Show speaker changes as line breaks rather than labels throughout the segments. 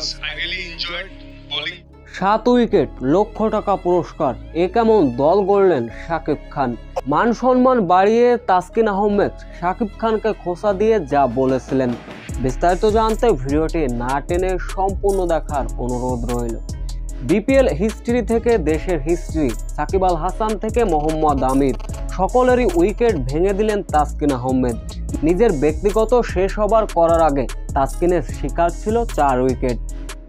because I really enjoyed bowling.
7 wicket, লক্ষ টাকা পুরস্কার, এ কেমন দল গড়লেন শাকিব খান। মান সম্মান বাড়িয়ে তাসকিন আহমেদ শাকিব খানকে খোঁচা দিয়ে যা বলেছিলেন। বিস্তারিত জানতে ভিডিওটি না টেনে সম্পূর্ণ দেখার অনুরোধ রইল। বিপিএল হিস্ট্রি থেকে দেশের হিস্ট্রি, সাকিব আল হাসান থেকে মোহাম্মদ আমির, সকলেরই উইকেট ভেঙে দিলেন তাসকিন আহমেদ। নিজের ব্যক্তিগত শেষ ওভার করার আগে তাসকিনের শিকার ছিল 4 উইকেট।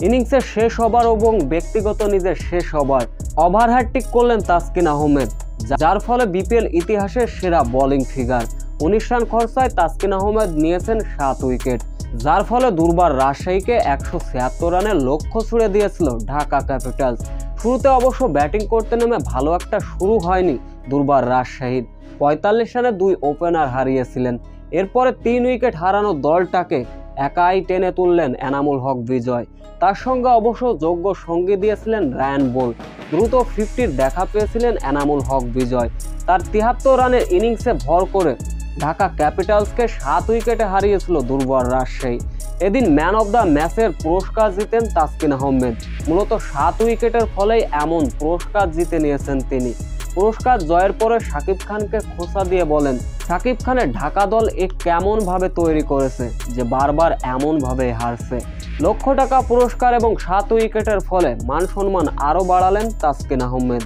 ইনিংসের শেষ ওভার এবং ব্যক্তিগত নিজের শেষ ওভার হ্যাট্রিক করলেন তাসকিন আহমেদ, যার ফলে বিপিএল ইতিহাসের সেরা বোলিং ফিগার। 19 রান খরচায় তাসকিন আহমেদ নিয়েছেন 7 উইকেট, যার ফলে দুর্বার রাজশাহীকে 176 রানের লক্ষ্য ছুড়ে দিয়েছিল ঢাকা ক্যাপিটালস। শুরুতে অবশ্য ব্যাটিং করতে নেমে ভালো একটা শুরু হয়নি দুর্বার রাজশাহীর। 45 রানে 2 ওপেনার হারিয়েছিলেন। এরপরে 3 উইকেট হারানো দলটাকে একাই টেনে তুললেন এনামুল হক বিজয়। তার সঙ্গে অবশ্য যোগ্য সঙ্গী দিয়েছিলেন রায়ান বোল্ট। দ্রুত 50-র দেখা পেয়েছিলেন এনামুল হক বিজয়। তার 73 রানের ইনিংসে ভর করে ঢাকা ক্যাপিটালসকে 7 উইকেটে হারিয়েছিল দুর্বার রাজশাহী। এদিন ম্যান অব দ্য ম্যাচের পুরস্কার জিতেন তাসকিন আহমেদ। মূলত 7 উইকেটের ফলেই এমন পুরস্কার জিতে নিয়েছেন তিনি। পুরস্কার জয়ের পরে শাকিব খানকে খোঁচা দিয়ে বলেন, শাকিব খানের ঢাকা দল কেমন ভাবে তৈরি করেছে যে বারবার এমন ভাবে হারছে। লক্ষ টাকা পুরস্কার এবং 7 উইকেটের ফলে মান সম্মান আরো বাড়ালেন তাসকিন আহমেদ।